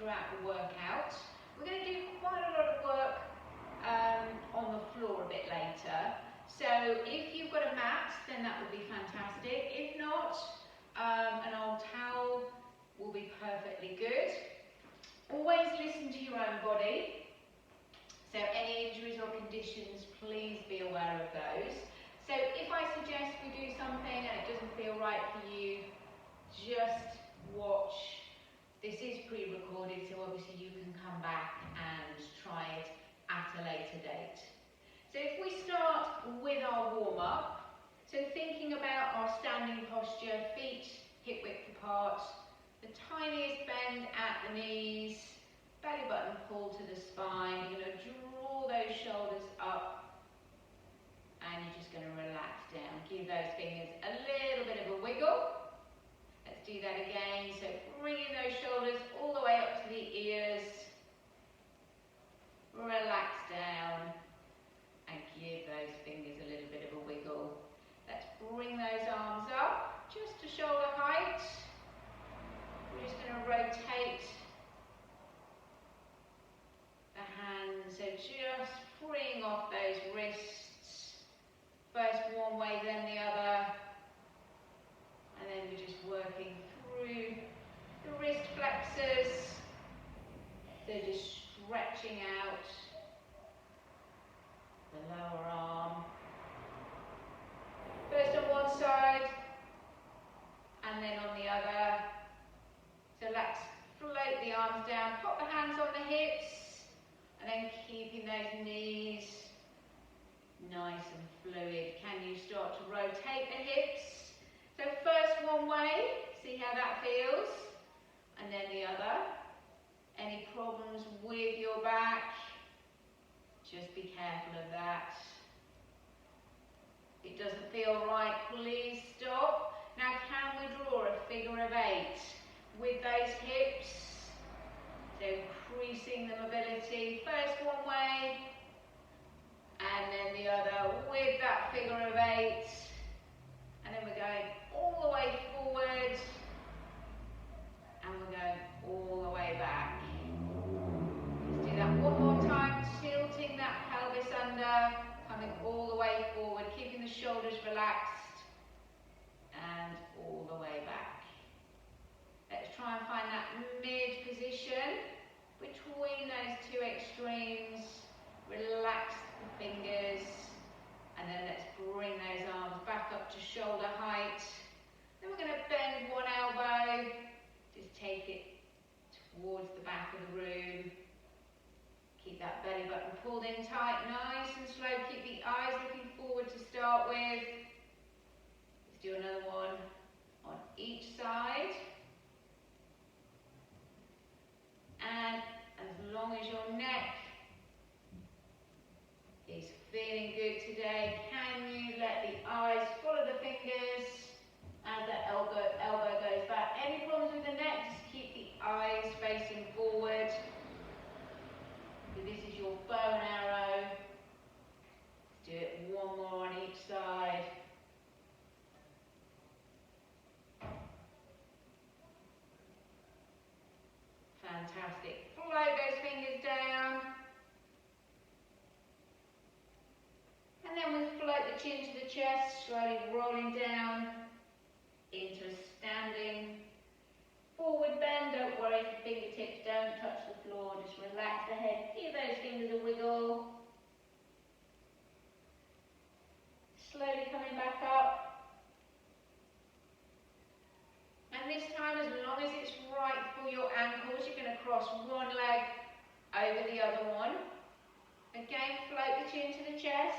throughout the workout. We're going to do quite a lot of work on the floor a bit later. So if you've got a mat, then that would be fantastic. If not, an old towel will be perfectly good. Always listen to your own body. So any injuries or conditions, please be aware of those. So if I suggest we do something and it doesn't feel right for you, just watch. This is pre-recorded, so obviously you can come back and try it at a later date. So if we start with our warm-up, so thinking about our standing posture, feet hip width apart, the tiniest bend at the knees, belly button pull to the spine. You're going to draw those shoulders up and you're just going to relax down. Give those fingers a little bit of a wiggle. Let's do that again. So bringing those shoulders all the way up to the ears. Relax down and give those fingers a little bit of a wiggle. Let's bring those arms up just to shoulder height. We're just going to rotate the hands, so just freeing off those wrists. First one way, then the other. And then we're just working through the wrist flexors. So just stretching out the lower arm. First on one side, and then on the other. So let's float the arms down, pop the hands on the hips, and then keeping those knees nice and fluid. Can you start to rotate the hips? So first one way, see how that feels, and then the other. Any problems with your back? Just be careful of that. If it doesn't feel right, please stop. Now can we draw a figure of 8 with those hips? So increasing the mobility. First one way, and then the other with that figure of 8. And then we're going all the way forward, and we're going all the way back. Let's do that one more time, tilting that pelvis under, coming all the way forward, keeping the shoulders relaxed, and all the way back. Let's try and find that mid position between those two extremes. Relax the fingers, and then let's bring those arms back up to shoulder height. Then we're going to bend one elbow, just take it towards the back of the room. Keep that belly button pulled in tight, nice and slow. Keep the eyes looking forward to start with. Let's do another one on each side. And as long as your neck is feeling good today, can you let the eyes follow the fingers as the elbow goes back? Any problems with the neck, just keep the eyes facing forward. So this is your bow and arrow. Do it one more on each side. Fantastic. Float those fingers down. And then we float the chin to the chest, slowly rolling down into a standing forward bend. Don't worry if the fingertips don't touch the floor, just relax the head, give those fingers a wiggle. Slowly coming back up. And this time, as long as it's right for your ankles, you're going to cross one leg over the other one. Again, float the chin to the chest,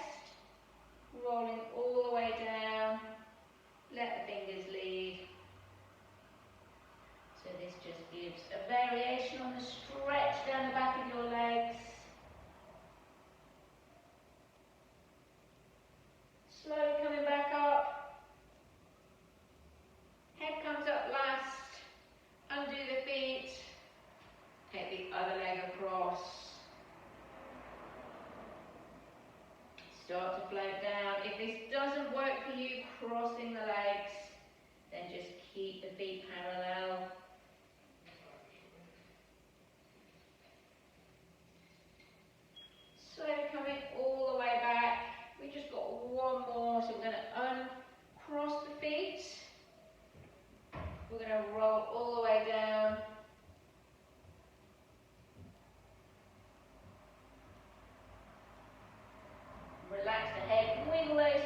rolling all the way down. Let the fingers lead. So this just gives a variation on the stretch down the back of your legs. Slowly coming back up. Head comes up last. Undo the feet. Take the other leg across. Start to float down. If this doesn't work for you, crossing the legs, then just keep the feet parallel.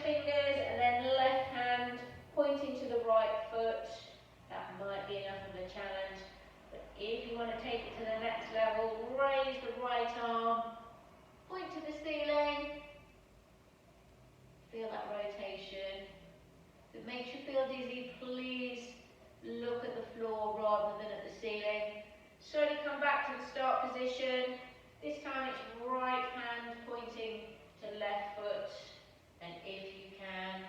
fingers and then left hand pointing to the right foot. That might be enough of a challenge. But if you want to take it to the next level, raise the right arm, point to the ceiling. Feel that rotation. If it makes you feel dizzy, please look at the floor rather than at the ceiling. Slowly come back to the start position. This time it's right hand pointing to left foot. And if you can,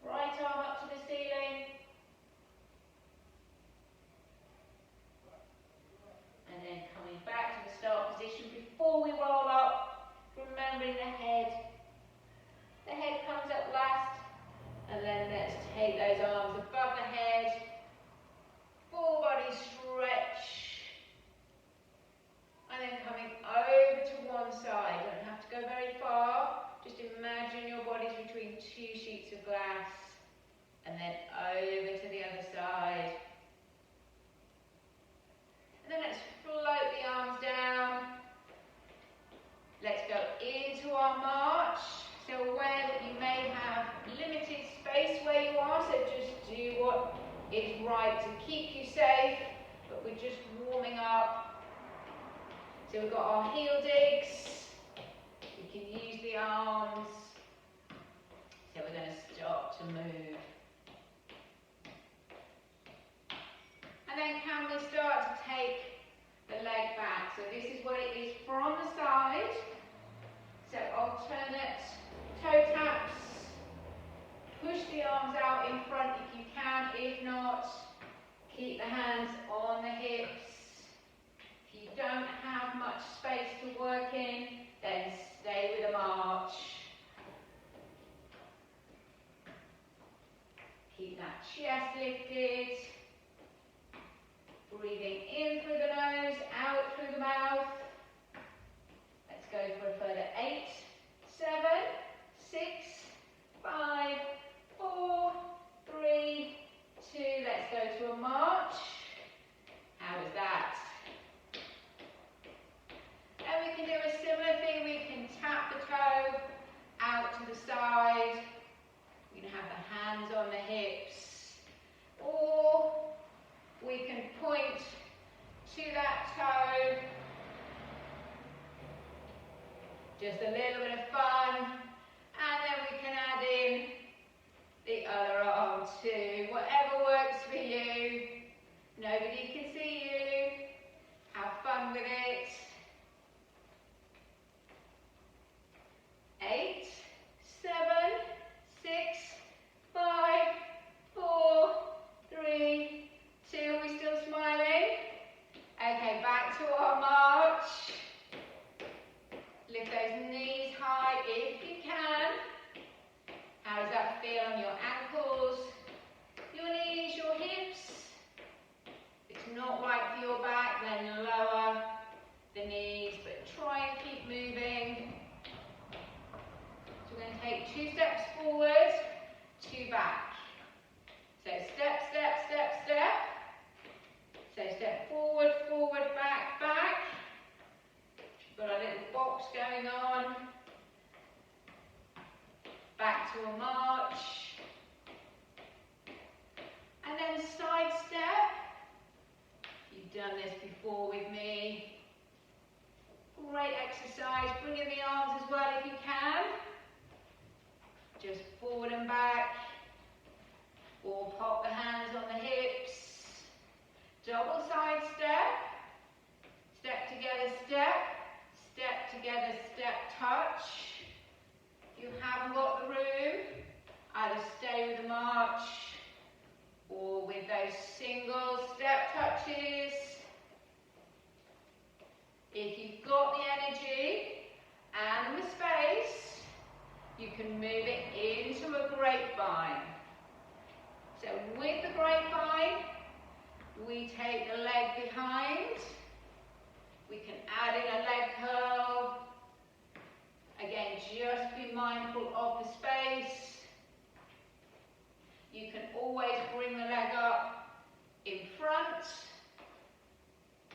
right arm up to the ceiling. And then coming back to the start position before we roll up, remembering the head. The head comes up last. And then let's take those arms above the head. Full body stretch. And then coming over to one side. Don't have to go very far. Just imagine your body's between two sheets of glass. And then over to the other side. And then let's float the arms down. Let's go into our march. So aware that you may have limited space where you are, so just do what is right to keep you safe, but we're just warming up. So we've got our heel digs, we can use the arms, so we're going to start to move. And then can we start to take the leg back? So this is what it is from the side, so alternate toe taps. Push the arms out in front if you can. If not, keep the hands on the hips. If you don't have much space to work in, then stay with a march. Keep that chest lifted. Breathing in through the nose, out through the mouth. Let's go for a further 8, 7, 6, 5, 4, 3, 2. Let's go to a march. How is that? And we can do a similar thing. We can tap the toe out to the side. We can have the hands on the hips. Or we can point to that toe. Just a little bit of fun. And then we can add in the other arm too. Whatever works for you. Nobody can see you. Have fun with it. 8, 7, 6, 5, 4, 3, 2. Are we still smiling? Okay, back to our march. Lift those knees high if you can. How does that feel on your ankles, your knees, your hips? If it's not right for your back, then lower the knees, but try and keep moving. So we're going to take 2 steps forward, 2 back. So step, step, step, step. So step forward, forward, back, back. Got a little box going on. Back to a march. And then side step. You've done this before with me. Great exercise. Bring in the arms as well if you can. Just forward and back. Or pop the hands on the hips. Double side step. Step together, step. Step together, step, touch. If you haven't got the room, either stay with the march or with those single step touches. If you've got the energy and the space, you can move it into a grapevine. So with the grapevine, we take the leg behind. We can add in a leg curl. Again, just be mindful of the space. You can always bring the leg up in front.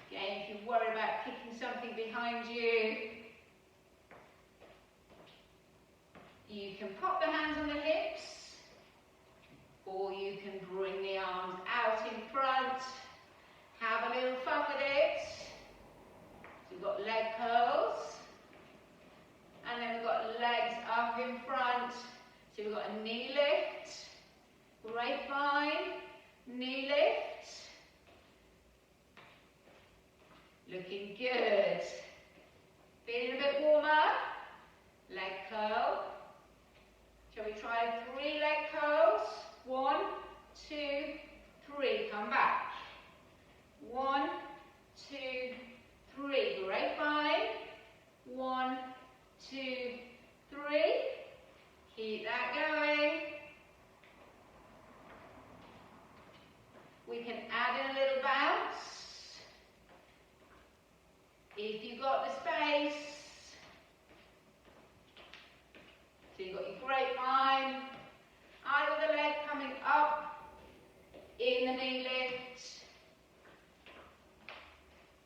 Again, if you worry about kicking something behind you, You can pop the hands on the hips, or you can bring the arms out in front. Have a little fun with it. So we've got leg curls, and then we've got legs up in front. So we've got a knee lift, grapevine, knee lift. Looking good. Feeling a bit warmer. Leg curl. Shall we try 3 leg curls? 1, 2, 3. Come back. 1, 2, 3. Grapevine. 1, 2, 3. Keep that going. We can add in a little bounce. If you've got the space. So you've got your grapevine, either the leg coming up in the knee lift,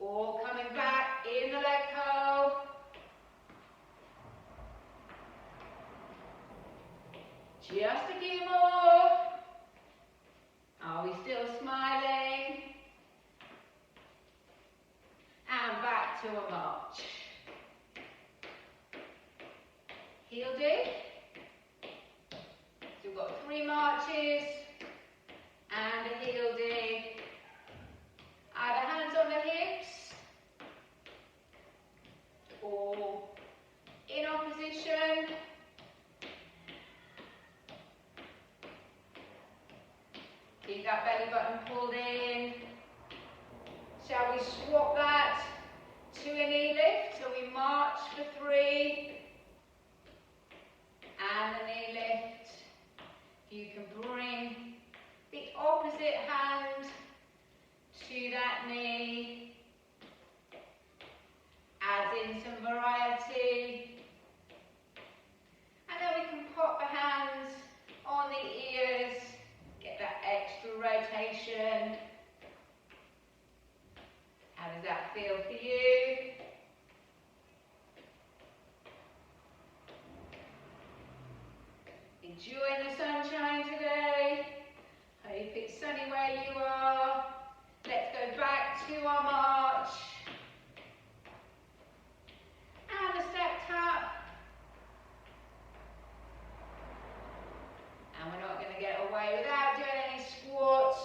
or coming back in the leg curl. Just a few more. Are we still smiling? And back to a march. Heel dig. So we've got 3 marches and a heel dig. Either hands on the hips or in opposition. Keep that belly button pulled in. Shall we swap that to a knee lift? So we march for 3 and a knee lift. You can bring the opposite hand to that knee. Add in some variety. And then we can pop the hands on the ears. Get that extra rotation. How does that feel for you? Enjoying the sunshine today. Hope it's sunny where you are. Let's go back to our march. And a step tap. And we're not going to get away without doing any squats.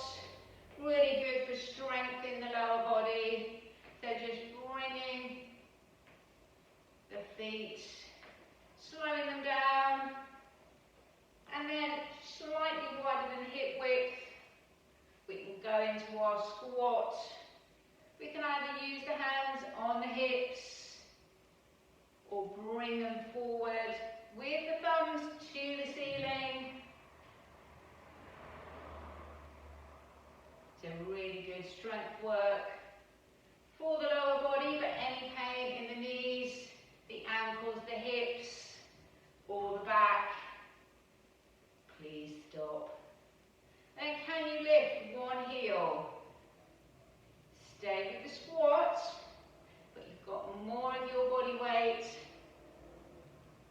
Really good for strength in the lower body. So just bringing the feet, slowing them down, and then slightly wider than hip width. We can go into our squat. We can either use the hands on the hips or bring them forward with the thumbs to the ceiling. So really good strength work for the lower body, but any pain in the knees, the ankles, the hips, or the back, please stop. Then can you lift one heel? Stay with the squat, but you've got more of your body weight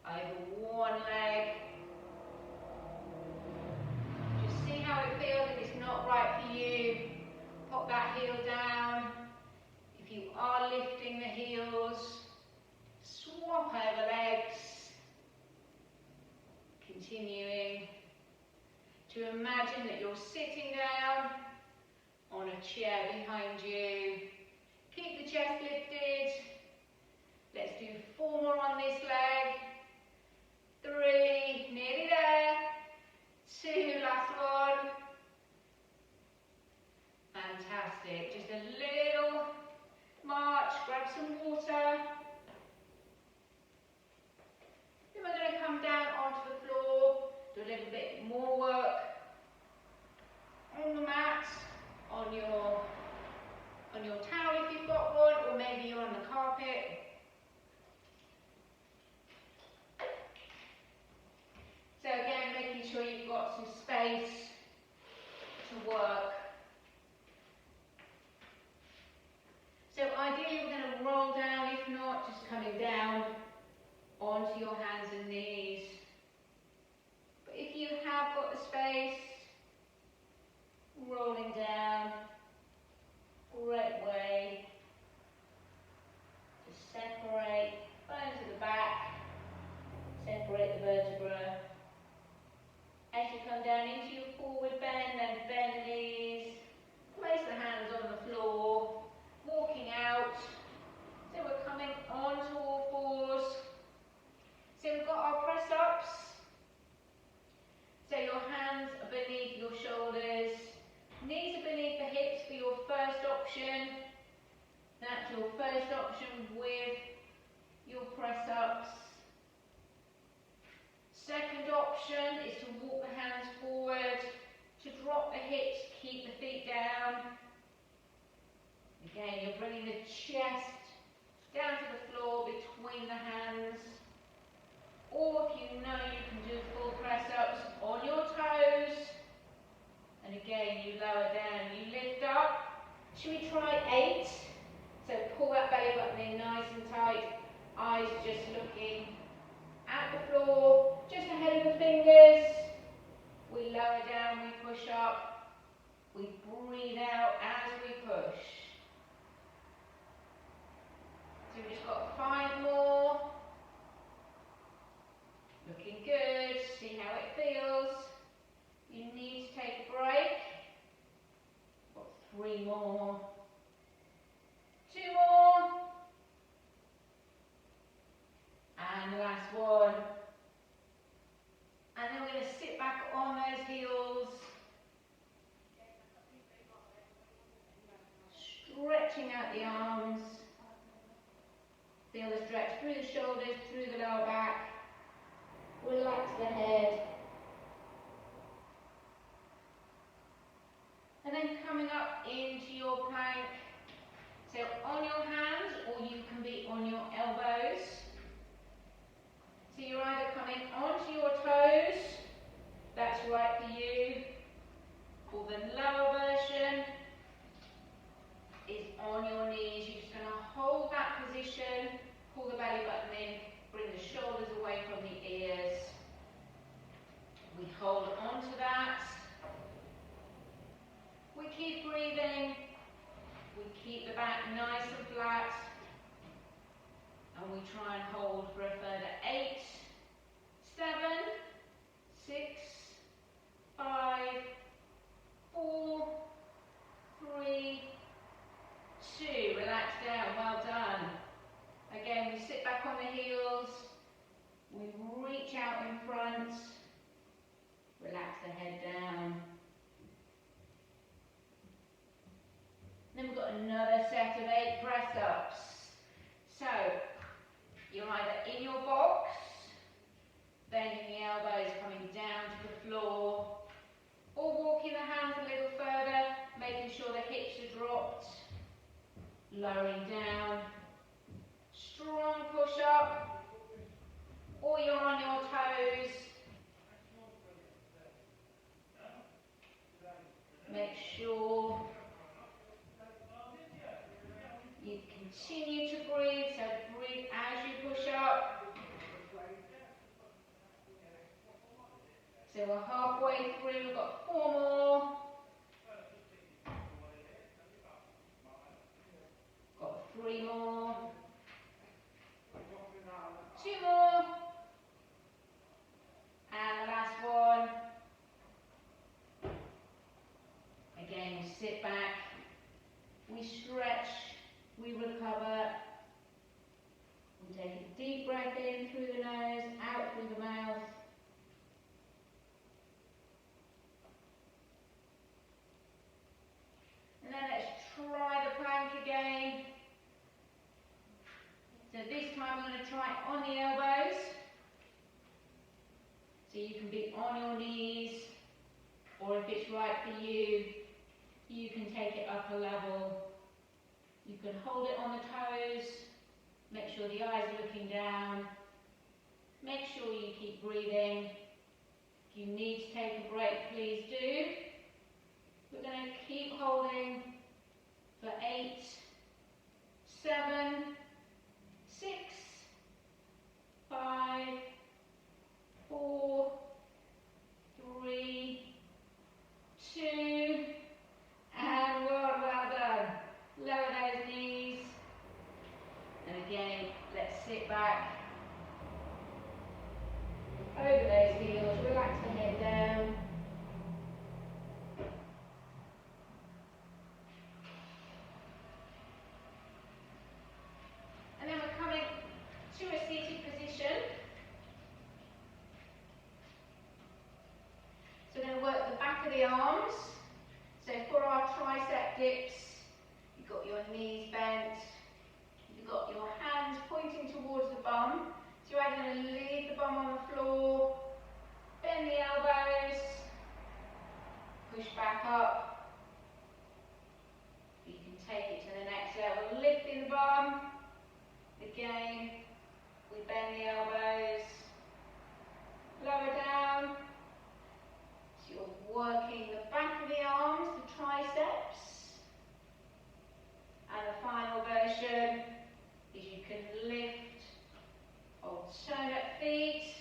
over one leg. Just see how it feels. If it's not right for you, pop that heel down. If you are lifting the heels, swap over legs. Continuing to imagine that you're sitting down on a chair behind you. Keep the chest lifted. Let's do 4 more on this leg. 3, nearly there. 2, last one. Fantastic. Just a little march. Grab some water. Then we're going to come down onto the floor. Do a little bit more work on the mat, on your towel if you've got one, or maybe you're on the carpet. So again, making sure you've got some space to work. So ideally we're going to roll down. If not, the floor, just ahead of the fingers. We lower down, we push up. We breathe out as we push. So we've just got 5 more. Looking good. See how it feels. You need to take a break. Got 3 more. 2 more. And the last one. And then we're going to sit back on those heels. Stretching out the arms. Feel the stretch through the shoulders, through the lower back. Relax the head. And then coming up into your plank. So on your hands, or you can be on your elbows. So you're either coming onto your toes, that's right for you, or the lower version is on your knees. You're just going to hold that position, pull the belly button in, bring the shoulders away from the ears. We hold on to that. We keep breathing. We keep the back nice and flat. And we try and hold for a further 8, 7, 6, 5, 4, 3, 2. Relax down, well done. Again, we sit back on the heels. We reach out in front. Relax the head down. Then we've got another set of 8 press-ups. So, you're either in your box, bending the elbows, coming down to the floor, or walking the hands a little further, making sure the hips are dropped, lowering down, strong push up, or you're on your toes. Make sure you continue to breathe, so breathe as you push up. So we're halfway through, we've got 4 more. Got 3 more. 2 more. And the last one. Again, we sit back, we stretch, we recover. We take a deep breath in through the nose, out through the mouth. And then let's try the plank again. So this time we're going to try on the elbows. So you can be on your knees, or if it's right for you, you can take it up a level. You can hold it on the toes. Make sure the eyes are looking down. Make sure you keep breathing. If you need to take a break, please do. We're going to keep holding for 8, 7, 6, 5, 4, 3, 2, and well done. Lower those knees. And again, let's sit back. Over those heels, relax the head down. And then we're coming to a seated position. So we're going to work the back of the arms. So for our tricep dips, you've got your knees bent, you've got your hands pointing towards the bum. So you're either going to leave the bum on the floor, bend the elbows, push back up. You can take it to the next level, lifting the bum. Again, we bend the elbows, lower down. So you're working the back of the arms, the triceps. And the final version is you can lift alternate feet.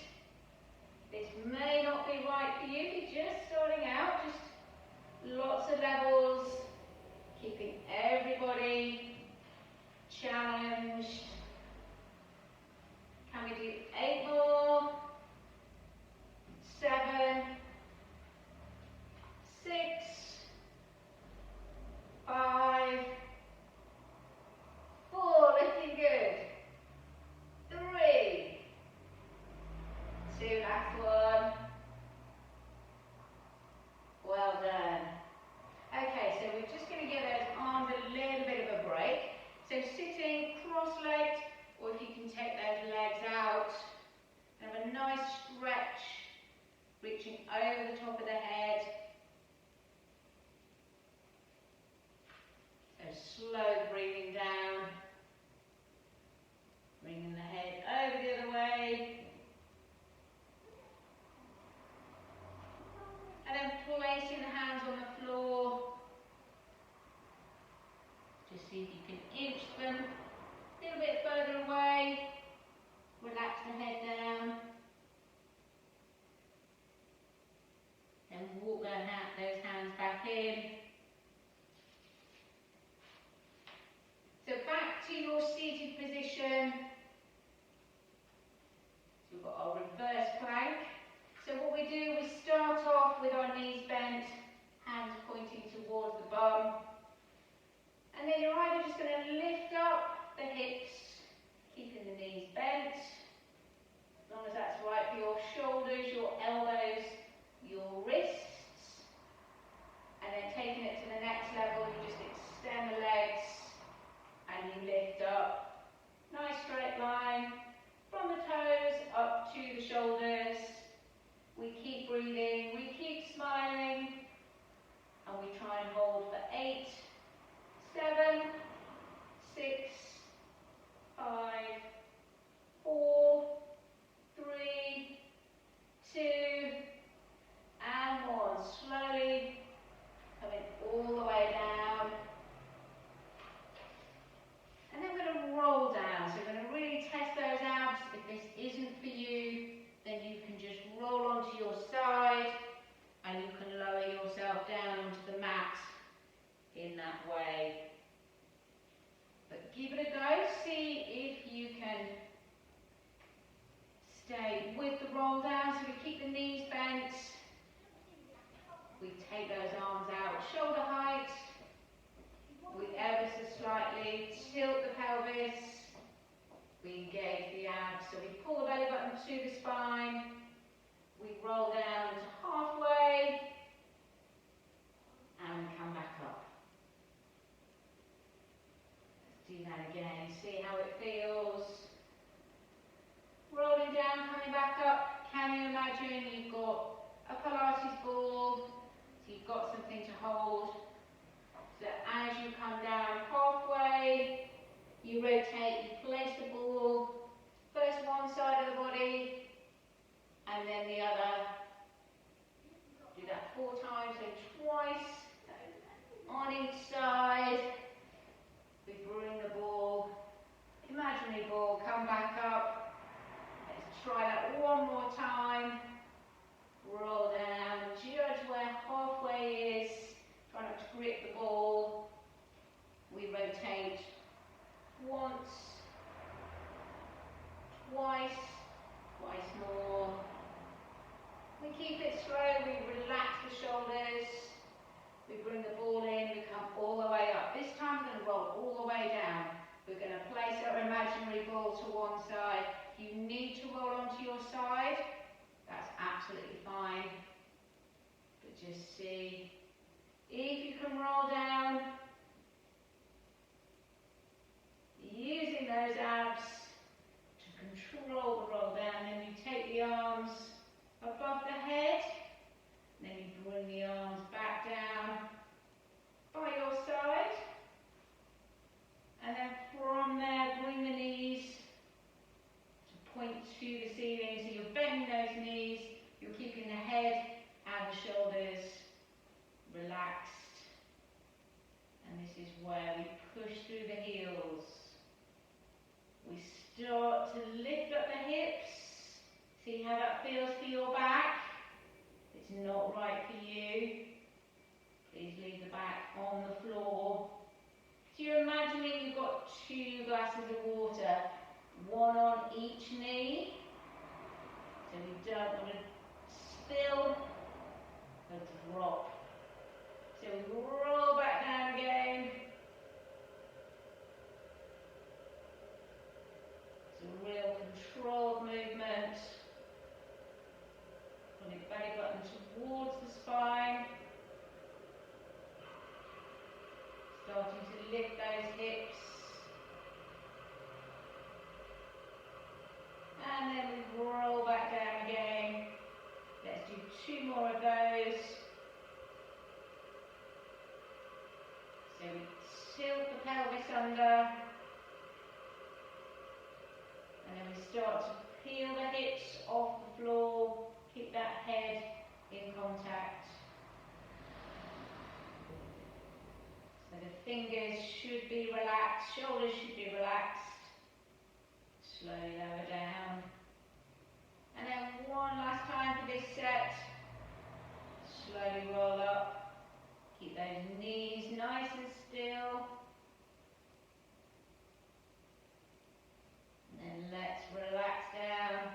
abs. So we pull the belly button to the spine, we roll down to halfway, and we come back up. Let's do that again, see how it feels. Rolling down, coming back up. Can you imagine you've got a Pilates ball, so you've got something to hold. So as you come down halfway, you rotate, you place the ball, first one side of the body, and then the other. Do that 4 times, so twice on each side. We bring the ball, imaginary ball, come back up. Let's try that one more time. Roll down, judge where halfway is. Try not to grip the ball. We rotate once, twice, twice more. We keep it slow, we relax the shoulders. We bring the ball in, we come all the way up. This time we're going to roll all the way down. We're going to place our imaginary ball to one side. If you need to roll onto your side, that's absolutely fine. But just see if you can roll down, using those abs to control the roll down. Then you take the arms above the head, then you bring the arms back down by your side, and then from there bring the knees to point to the ceiling. So you're bending those knees, you're keeping the head and the shoulders relaxed, and this is where we push through the heels. We start to lift up the hips. See how that feels for your back. If it's not right for you, please leave the back on the floor. So you're imagining you've got 2 glasses of water, one on each knee. So we don't want to spill or drop. So we roll back down again. It's a real controlled movement. Put your belly button towards the spine. Starting to lift those hips. And then we roll back down again. Let's do 2 more of those. So we tilt the pelvis under. And then we start to peel the hips off the floor. Keep that head in contact. So the fingers should be relaxed, shoulders should be relaxed. Slowly lower down. And then one last time for this set. Slowly roll up. Keep those knees nice and still. And then let's relax down.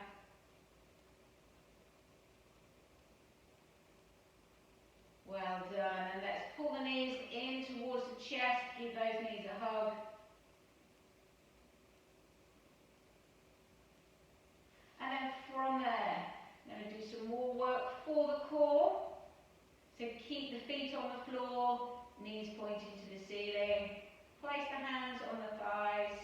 Well done. And let's pull the knees in towards the chest. Give those knees a hug. And then from there, I'm going to do some more work for the core. So keep the feet on the floor, knees pointing to the ceiling. Place the hands on the thighs.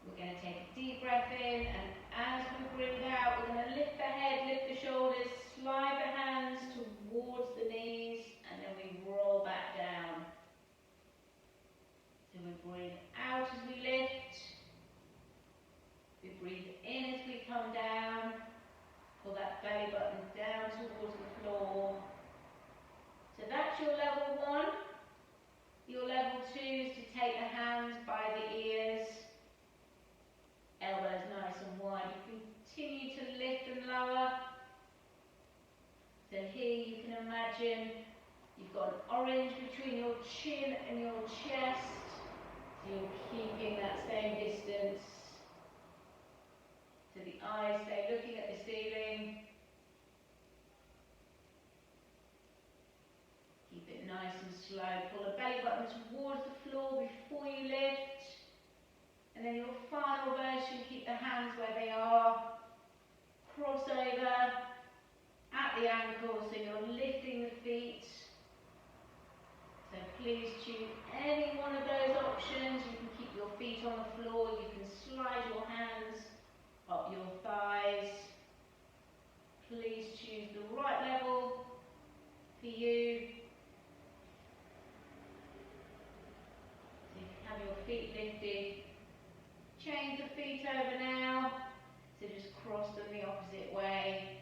We're going to take a deep breath in, and as we breathe out, we're going to lift the head, lift the shoulders, slide the hands towards the knees, and then we roll back down. So we breathe out as we lift. We breathe in as we come down. Pull that belly button down towards the floor. So that's your level 1. Your level 2 is to take the hands by the ears. Elbows nice and wide. You continue to lift and lower. So here you can imagine you've got an orange between your chin and your chest. So you're keeping that same distance. So the eyes stay looking at the ceiling. Keep it nice and slow. Pull the belly button towards the floor before you lift. And then your final version, keep the hands where the ankles, so you're lifting the feet. So please choose any one of those options. You can keep your feet on the floor, you can slide your hands up your thighs. Please choose the right level for you. So you can have your feet lifted. Change the feet over now. So just cross them the opposite way.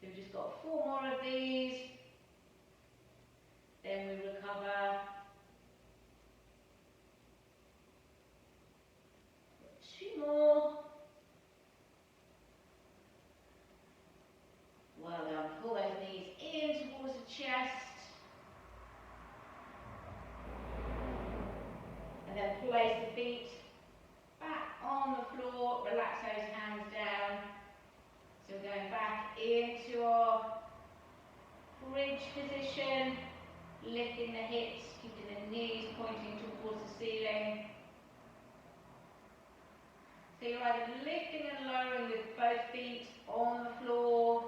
So we've just got 4 more of these. Then we recover. 2 more. Well done. Pull those knees in towards the chest. And then place the feet back on the floor. Relax those hands down. So we're going back into our bridge position. Lifting the hips, keeping the knees pointing towards the ceiling. So you're either lifting and lowering with both feet on the floor,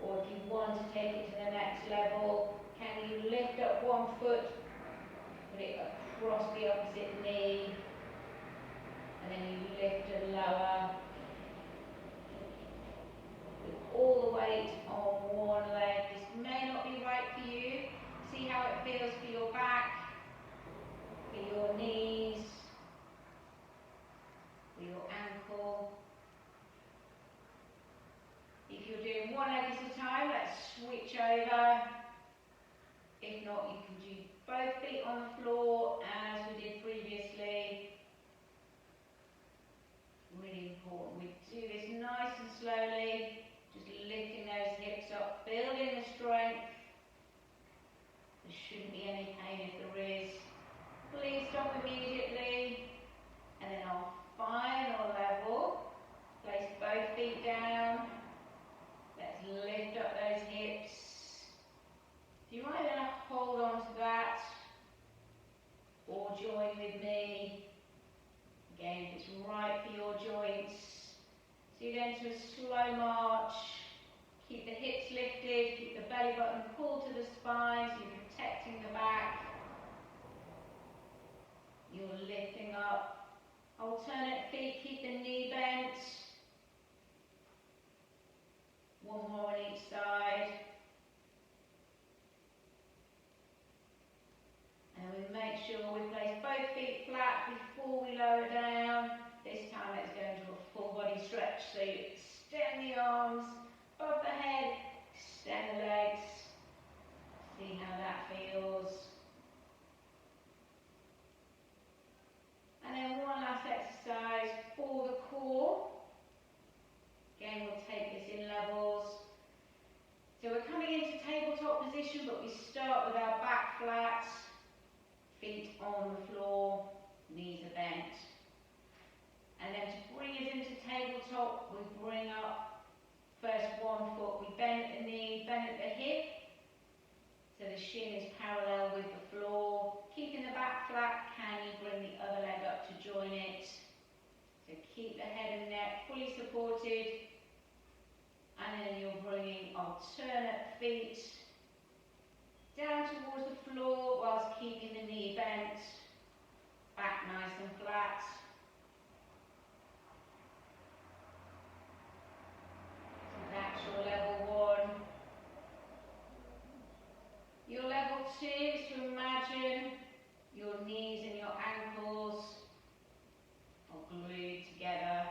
or if you want to take it to the next level, can you lift up one foot, put it across the opposite knee, and then you lift and lower. With all the weight on one leg. This may not be right for you. See how it feels for your back, for your knees, for your ankle. If you're doing one leg at a time, let's switch over. If not, you can do both feet on the floor as we did previously. Really important. We do this nice and slowly. Just lifting those hips up, building the strength. There shouldn't be any pain if there is. Please stop immediately. And then our final level. Place both feet down. Let's lift up those hips. So you might want to hold on to that or join with me. Again, if it's right for your joints. So you're going to a slow march. Keep the hips lifted, keep the belly button pulled to the spine so you're protecting the back. You're lifting up. Alternate feet, keep the knee bent. 1 more on each side. And we make sure we place both feet flat before we lower down. This time let's go into a full body stretch. So you extend the arms above the head, extend the legs. See how that feels. And then one last exercise for the core. Again, we'll take this in levels. So we're coming into tabletop position, but we start with our back flat, feet on the floor, knees are bent. And then to bring us into tabletop, we bring up first one foot, we bend at the knee, bend at the hip, so the shin is parallel with the floor. Keeping the back flat, can you bring the other leg up to join it? So keep the head and neck fully supported, and then you're bringing alternate feet down towards the floor whilst keeping the knee bent, back nice and flat. That's your level 1. Your level 2 is to imagine your knees and your ankles are glued together.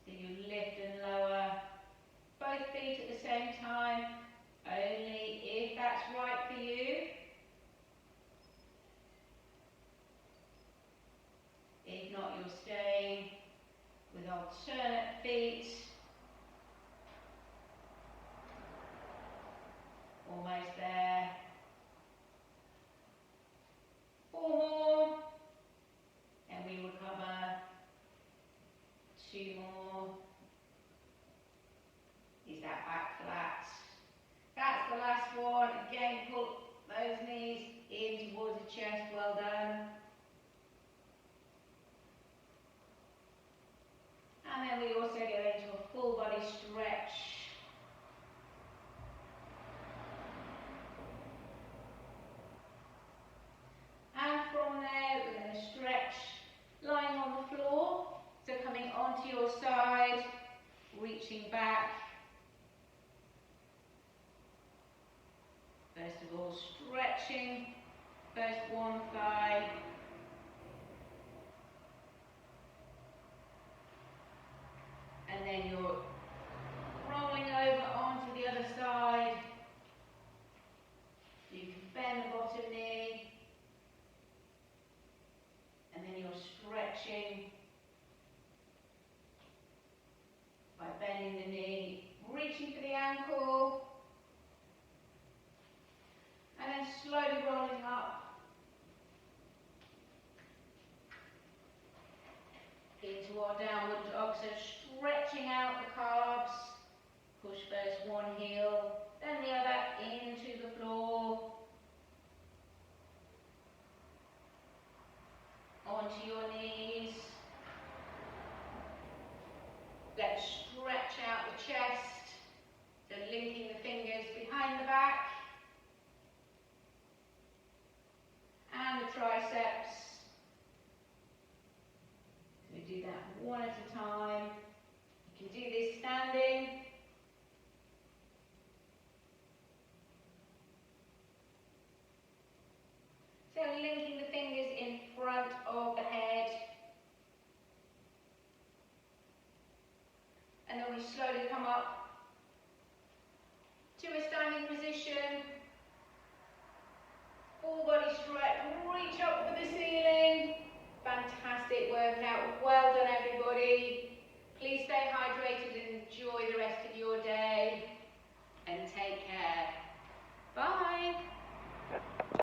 So you lift and lower both feet at the same time, only if that's right for you. First of all, stretching first one thigh. And then you're rolling over onto the other side. You can bend the bottom knee. And then you're stretching by bending the knee, reaching for the ankle. And then slowly rolling up into our downward dog. So stretching out the calves. Push first one heel, then the other into the floor. Onto your knees. Let's stretch out the chest. So linking the fingers behind the back. And the triceps. So we do that one at a time. You can do this standing. So linking the fingers in front of the head. And then we slowly come up to a standing position. Full body stretch, reach up for the ceiling. Fantastic workout, well done everybody. Please stay hydrated and enjoy the rest of your day. And take care. Bye.